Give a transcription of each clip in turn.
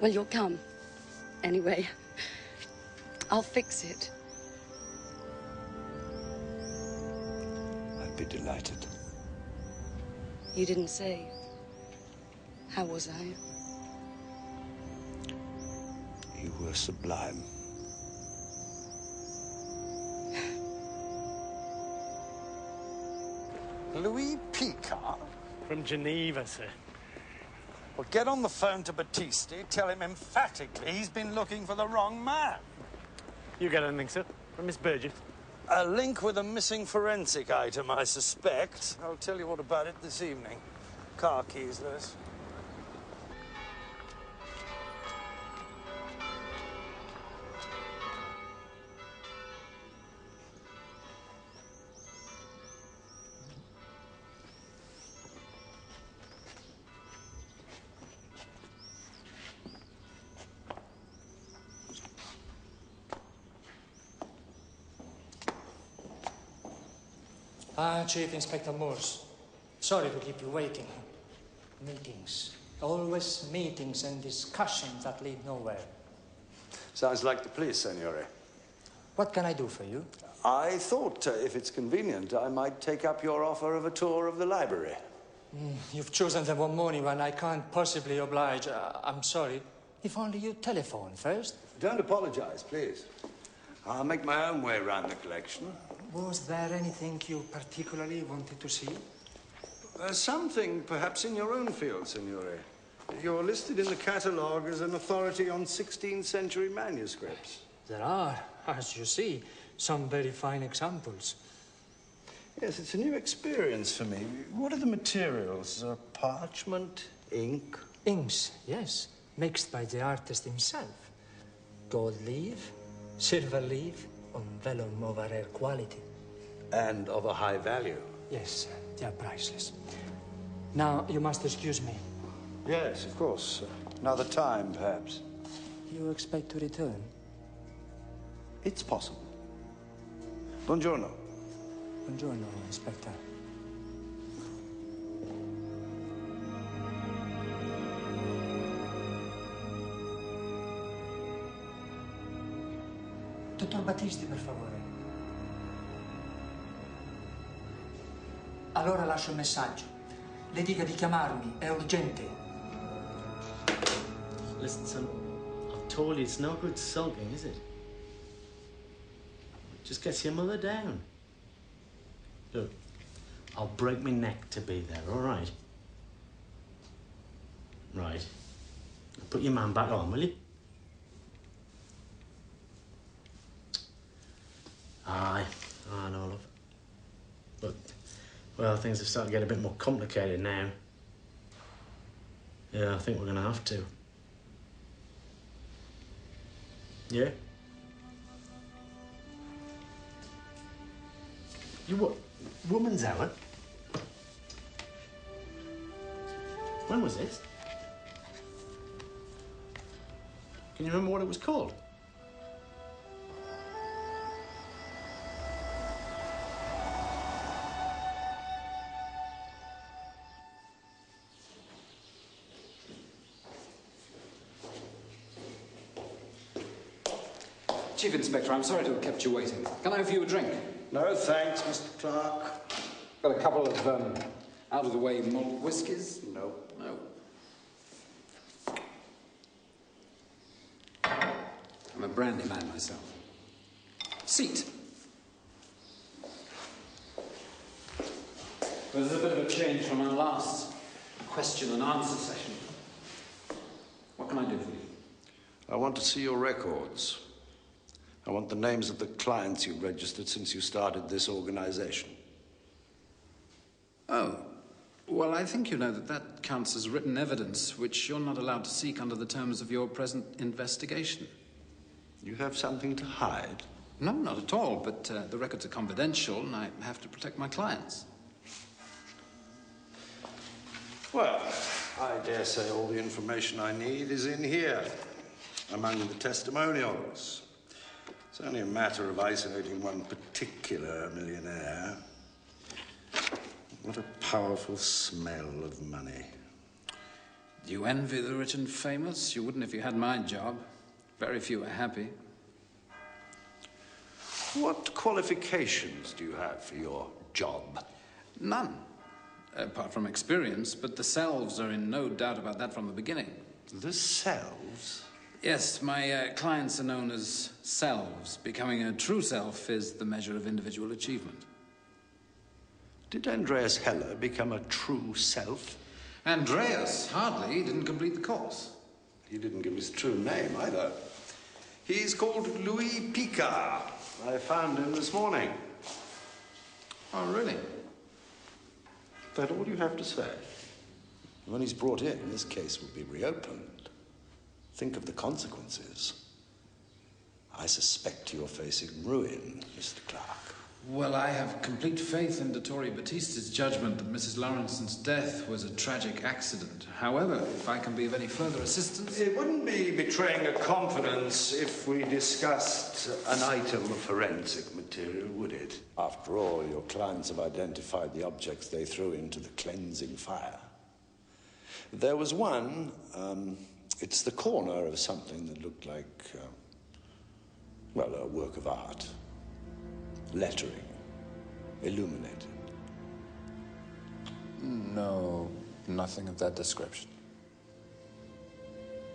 Well, you'll come. Anyway, I'll fix it. I'd be delighted. You didn't say. How was I? You were sublime. Louis Picard? From Geneva, sir. Well, get on the phone to Battisti, tell him emphatically he's been looking for the wrong man. You get anything, sir? From Miss Burgess? A link with a missing forensic item, I suspect. I'll tell you all about it this evening. Car keys, Lewis. Chief Inspector Morse. Sorry to keep you waiting. Meetings. Always meetings and discussions that lead nowhere. Sounds like the police, Signore. What can I do for you? I thought, if it's convenient, I might take up your offer of a tour of the library. You've chosen the one morning when I can't possibly oblige. I'm sorry. If only you telephone first. Don't apologize, please. I'll make my own way around the collection. Was there anything you particularly wanted to see? Something, perhaps, in your own field, Signore. You're listed in the catalogue as an authority on 16th century manuscripts. There are, as you see, some very fine examples. Yes, it's a new experience for me. What are the materials? Parchment, ink? Inks, yes, mixed by the artist himself. Gold leaf, silver leaf, on vellum of a rare quality. And of a high value. Yes, they are priceless. Now, you must excuse me. Yes, of course. Another time, perhaps. You expect to return? It's possible. Buongiorno. Buongiorno, Inspector. Dottor Battisti, per favore. Allora lascio un messaggio. Le dica di chiamarmi, è urgente. Listen, son, I've told you it's no good sulking, is it? Just gets your mother down. Look, I'll break my neck to be there, all right? Right. Put your man back on, will you? Aye, I know, love. But, well, things are starting to get a bit more complicated now. Yeah, I think we're gonna have to. Yeah? You what? Woman's hour? When was this? Can you remember what it was called? Chief Inspector, I'm sorry to have kept you waiting. Can I offer you a drink? No, thanks, Mr. Clark. Got a couple of, out-of-the-way malt whiskies? No. No. I'm a brandy man myself. Seat. Well, there's a bit of a change from our last question and answer session. What can I do for you? I want to see your records. I want the names of the clients you've registered since you started this organization. Oh. Well, I think you know that that counts as written evidence, which you're not allowed to seek under the terms of your present investigation. You have something to hide? No, not at all, but the records are confidential, and I have to protect my clients. Well, I dare say all the information I need is in here, among the testimonials. It's only a matter of isolating one particular millionaire. What a powerful smell of money. You envy the rich and famous? You wouldn't if you had my job. Very few are happy. What qualifications do you have for your job? None. Apart from experience, but the selves are in no doubt about that from the beginning. The selves? Yes, my clients are known as selves. Becoming a true self is the measure of individual achievement. Did Andreas Heller become a true self? Andreas, hardly. He didn't complete the course. He didn't give his true name either. He's called Louis Picard. I found him this morning. Oh, really? Is that all you have to say? When he's brought in, this case will be reopened. Think of the consequences. I suspect you're facing ruin, Mr. Clark. Well, I have complete faith in I.M.T.D.O.T.S judgment that Mrs. Lawrence's death was a tragic accident. However, if I can be of any further assistance... It wouldn't be betraying a confidence if we discussed an item of forensic material, would it? After all, your clients have identified the objects they threw into the cleansing fire. There was one, it's the corner of something that looked like, well, a work of art. Lettering. Illuminated. No, nothing of that description.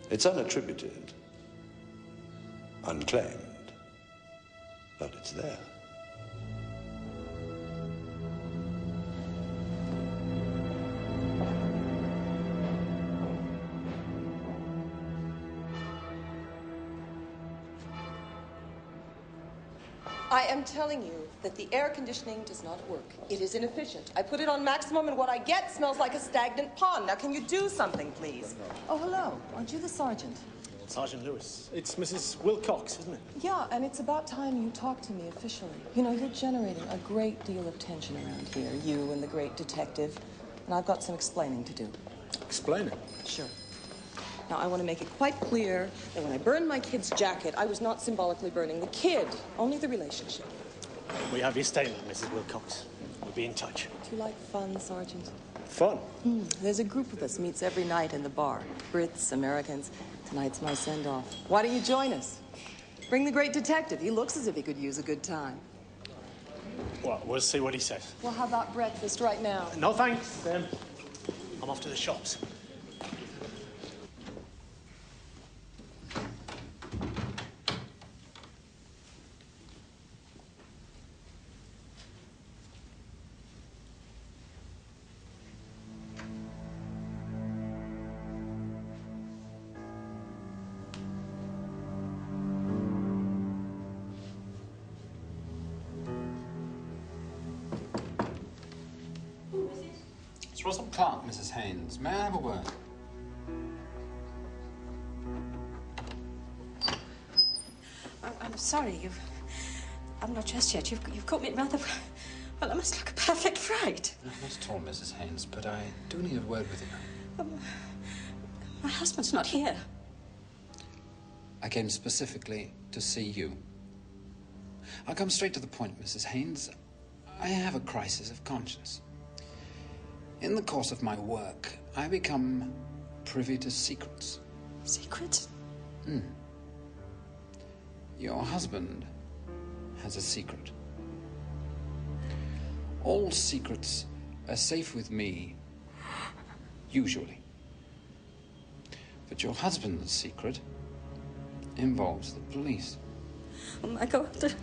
It's unattributed. Unclaimed. But it's there. I am telling you that the air conditioning does not work. It is inefficient. I put it on maximum and what I get smells like a stagnant pond. Now, can you do something, please? Oh, hello. Aren't you the sergeant? Sergeant Lewis. It's Mrs. Wilcox, isn't it? Yeah, and it's about time you talk to me officially. You know, you're generating a great deal of tension around here, you and the great detective. And I've got some explaining to do. Explain it. Sure. Now, I want to make it quite clear that when I burned my kid's jacket, I was not symbolically burning the kid, only the relationship. We have your statement, Mrs. Wilcox. We'll be in touch. Do you like fun, Sergeant? Fun? There's a group of us meets every night in the bar. Brits, Americans. Tonight's my send-off. Why don't you join us? Bring the great detective. He looks as if he could use a good time. Well, we'll see what he says. Well, how about breakfast right now? No, thanks. I'm off to the shops. It's Russell Clark, Mrs. Haynes. May I have a word? I'm sorry, I'm not dressed yet. You've caught me at rather... Well, I must look a perfect fright. No, not at all, Mrs. Haynes, but I do need a word with you. My husband's not here. I came specifically to see you. I'll come straight to the point, Mrs. Haynes. I have a crisis of conscience. In the course of my work, I become privy to secrets. Secrets? Your husband has a secret. All secrets are safe with me, usually. But your husband's secret involves the police. Oh, my God.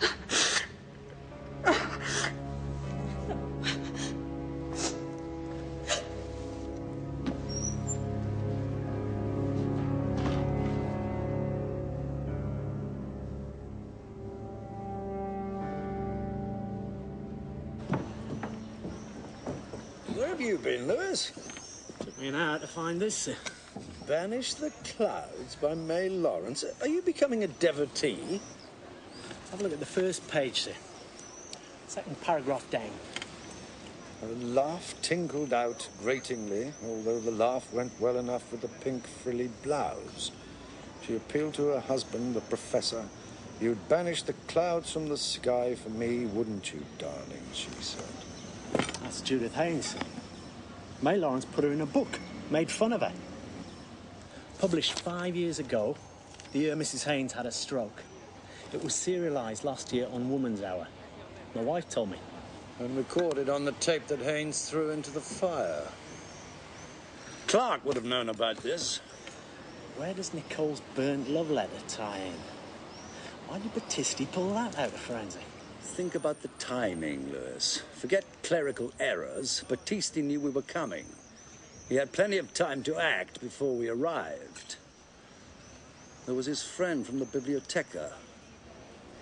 Where have you been, Lewis? Took me an hour to find this. Banish the Clouds by May Lawrence. Are you becoming a devotee? Have a look at the first page, sir. Second paragraph down. A laugh tinkled out gratingly, although the laugh went well enough with the pink frilly blouse. She appealed to her husband, the professor. You'd banish the clouds from the sky for me, wouldn't you, darling, she said. That's Judith Haynes. May Lawrence put her in a book, made fun of her. Published 5 years ago, the year Mrs. Haynes had a stroke. It was serialised last year on Woman's Hour. My wife told me. And recorded on the tape that Haynes threw into the fire. Clark would have known about this. Where does Nicole's burnt love letter tie in? Why did Battisti pull that out of forensic? Think about the timing, Lewis. Forget clerical errors. Battisti knew we were coming. He had plenty of time to act before we arrived. There was his friend from the Biblioteca,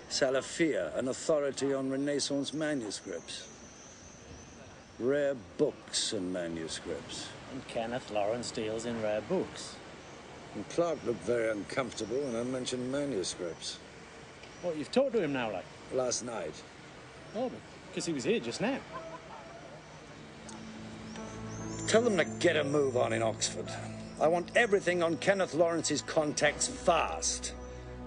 Salafia, an authority on Renaissance manuscripts. Rare books and manuscripts. And Kenneth Lawrence deals in rare books. And Clark looked very uncomfortable when I mentioned manuscripts. What, you've talked to him now, like? Last night. Oh, because he was here just now. Tell them to get a move on in Oxford. I want everything on Kenneth Lawrence's contacts fast.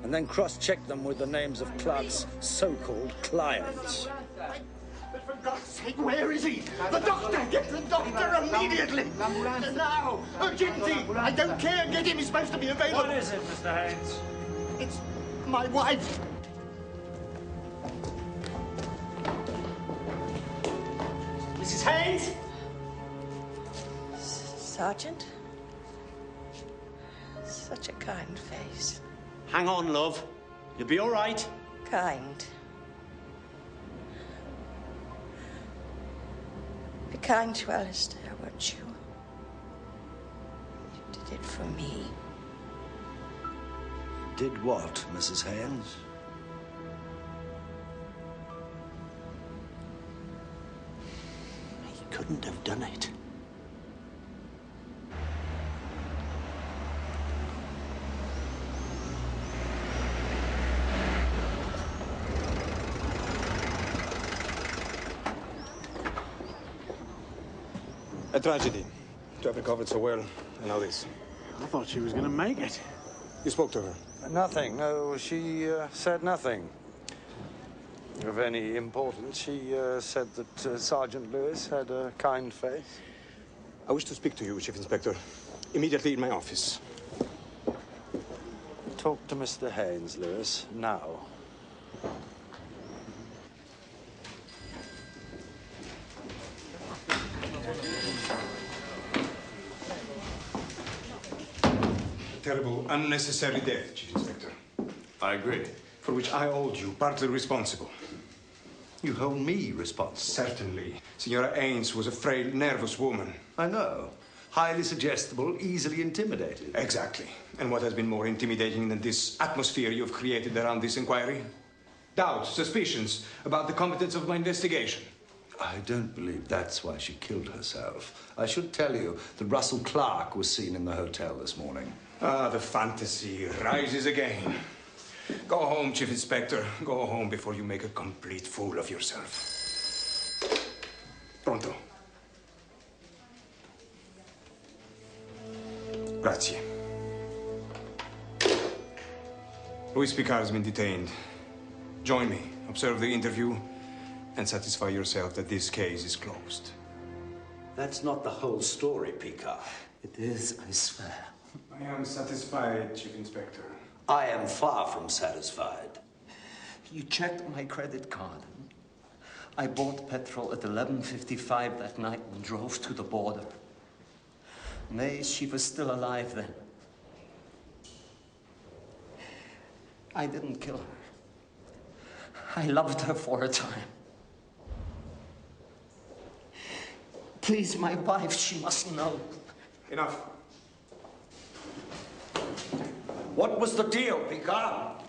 And then cross-check them with the names of Clark's so-called clients. But for God's sake, where is he? The doctor! Get the doctor immediately! Now! Urgency! I don't care! Get him! He's supposed to be available! What is it, Mr. Haynes? It's my wife! Mrs. Haynes? Sergeant? Such a kind face. Hang on, love. You'll be all right. Kind. Be kind to Alistair, won't you? You did it for me. Did what, Mrs. Haynes? He couldn't have done it. A tragedy. To have recovered so well, and now this. I thought she was going to make it. You spoke to her? Nothing. No, she said nothing of any importance. She said that Sergeant Lewis had a kind face. I wish to speak to you, Chief Inspector. Immediately in my office. Talk to Mr. Haynes, Lewis, now. Terrible, unnecessary death, Chief Inspector. I agree. For which I hold you partly responsible. You hold me responsible? Certainly. Signora Haynes was a frail, nervous woman. I know. Highly suggestible, easily intimidated. Exactly. And what has been more intimidating than this atmosphere you've created around this inquiry? Doubts, suspicions about the competence of my investigation. I don't believe that's why she killed herself. I should tell you that Russell Clark was seen in the hotel this morning. Ah, the fantasy rises again. Go home, Chief Inspector. Go home before you make a complete fool of yourself. Pronto. Grazie. Louis Picard has been detained. Join me, observe the interview, and satisfy yourself that this case is closed. That's not the whole story, Picard. It is, I swear. I am satisfied, Chief Inspector. I am far from satisfied. You checked my credit card. I bought petrol at 11:55 that night and drove to the border. May, she was still alive then. I didn't kill her. I loved her for a time. Please, my wife, she must know. Enough. What was the deal, Picard?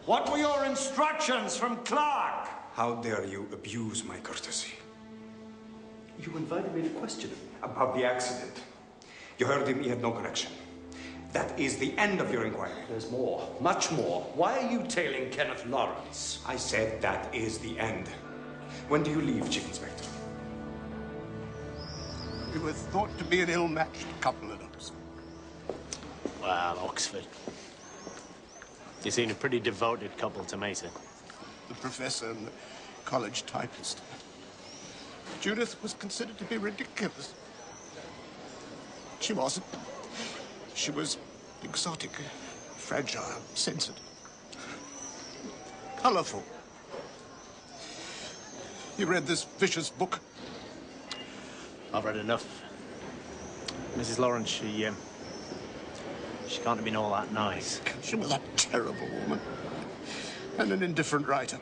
What were your instructions from Clark? How dare you abuse my courtesy? You invited me to question him. About the accident. You heard him, he had no connection. That is the end of your inquiry. There's more, much more. Why are you tailing Kenneth Lawrence? I said that is the end. When do you leave, Chief Inspector? We were thought to be an ill-matched couple at Oxford. Well, Oxford. You seem a pretty devoted couple to Mesa. The professor and the college typist. Judith was considered to be ridiculous. She wasn't. She was Exotic, fragile, sensitive, colourful. You read this vicious book? I've read enough. Mrs. Lawrence, she can't have been all that nice. She was a terrible woman. And an indifferent writer.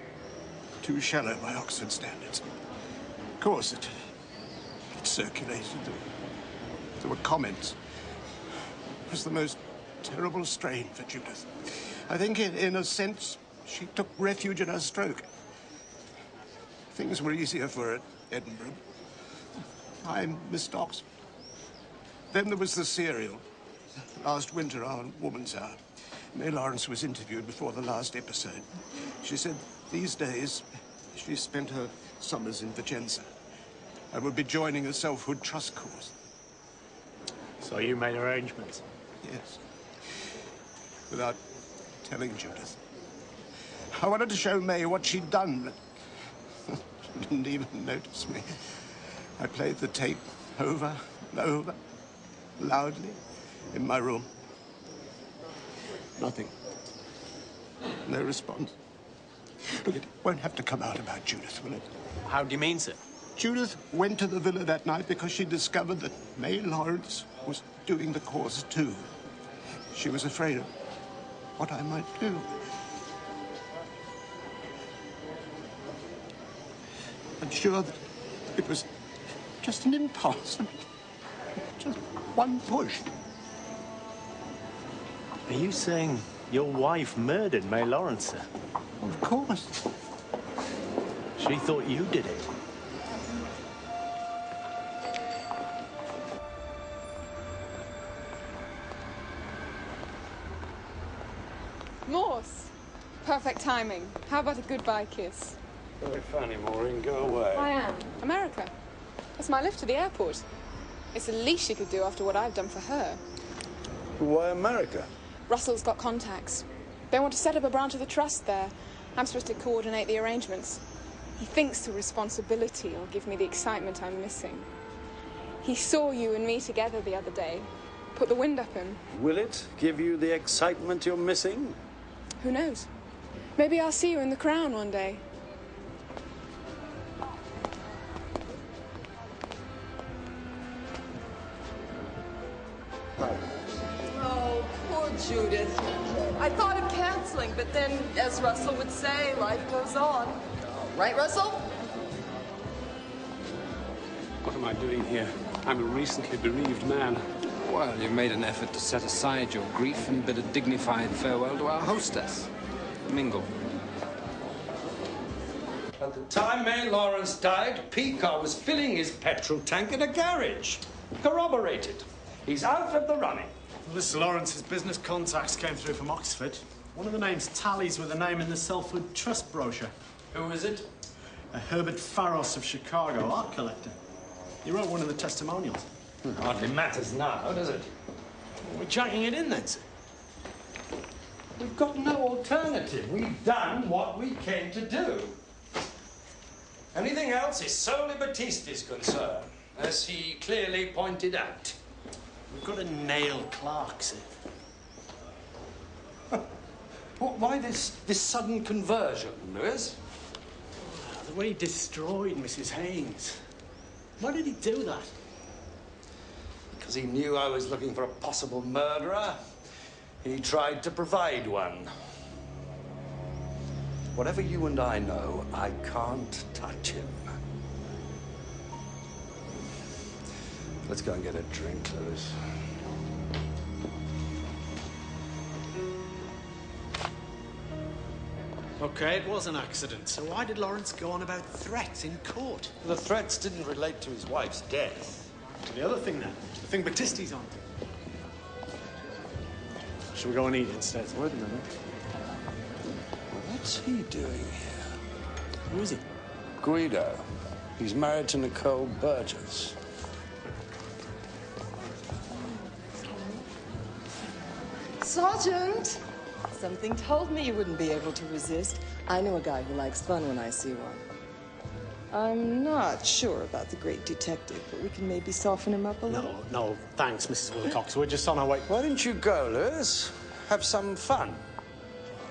Too shallow by Oxford standards. Of course, it circulated. There were comments. It was the most terrible strain for Judith. I think, in a sense, she took refuge in her stroke. Things were easier for her at Edinburgh. I missed Oxford. Then there was the serial. Last winter on Woman's Hour. May Lawrence was interviewed before the last episode. She said these days she spent her summers in Vicenza and would be joining a selfhood trust course. So you made arrangements? Yes. Without telling Judith. I wanted to show May what she'd done, but she didn't even notice me. I played the tape over and over, loudly, in my room. Nothing. No response. Look, it won't have to come out about Judith, will it? How do you mean, sir? Judith went to the villa that night because she discovered that May Lawrence was doing the course too. She was afraid of what I might do. I'm sure that it was just an impulse. Just one push. Are you saying your wife murdered May Lawrence, sir? Of course. She thought you did it. Morse. Perfect timing. How about a goodbye kiss? Very funny, Maureen. Go away. I am. America. That's my lift to the airport. It's the least she could do after what I've done for her. Why America? Russell's got contacts. They want to set up a branch of the trust there. I'm supposed to coordinate the arrangements. He thinks the responsibility will give me the excitement I'm missing. He saw you and me together the other day. Put the wind up him. Will it give you the excitement you're missing? Who knows? Maybe I'll see you in the Crown one day. Oh, poor Judith. I thought of canceling, but then, as Russell would say, life goes on. Right, Russell? What am I doing here? I'm a recently bereaved man. Well, you've made an effort to set aside your grief and bid a dignified farewell to our hostess. Mingle. At the time May Lawrence died, Picard was filling his petrol tank in a garage. Corroborated. He's out of the running. Well, Mr. Lawrence's business contacts came through from Oxford. One of the names tallies with the name in the Selfhood Trust brochure. Who is it? Herbert Faros of Chicago, art collector. He wrote one of the testimonials. Hardly matters now, does it? We're jacking it in then, sir. We've got no alternative. We've done what we came to do. Anything else is solely Batisti's concern, as he clearly pointed out. We've got to nail Clark, sir. Why this sudden conversion, Lewis? The way he destroyed Mrs. Haynes. Why did he do that? Because he knew I was looking for a possible murderer. He tried to provide one. Whatever you and I know, I can't touch him. Let's go and get a drink, Lewis. Okay, it was an accident. So why did Lawrence go on about threats in court? The threats didn't relate to his wife's death. The other thing then, the thing Batisti's on. Shall we go and eat instead? Wait a minute. What's he doing here? Who is he? Guido. He's married to Nicole Burgess. Sergeant! Something told me you wouldn't be able to resist. I know a guy who likes fun when I see one. I'm not sure about the great detective, but we can maybe soften him up a little. No, thanks, Mrs. Wilcox. We're just on our way. Why don't you go, Lewis? Have some fun.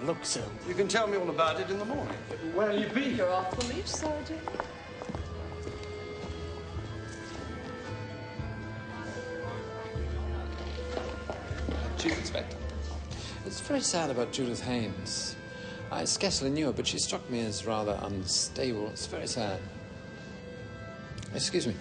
Look, sir. You can tell me all about it in the morning. Where'll you be? You're off the leash, Sergeant. Chief Inspector. It's very sad about Judith Haynes. I scarcely knew her, but she struck me as rather unstable. It's very sad. Excuse me.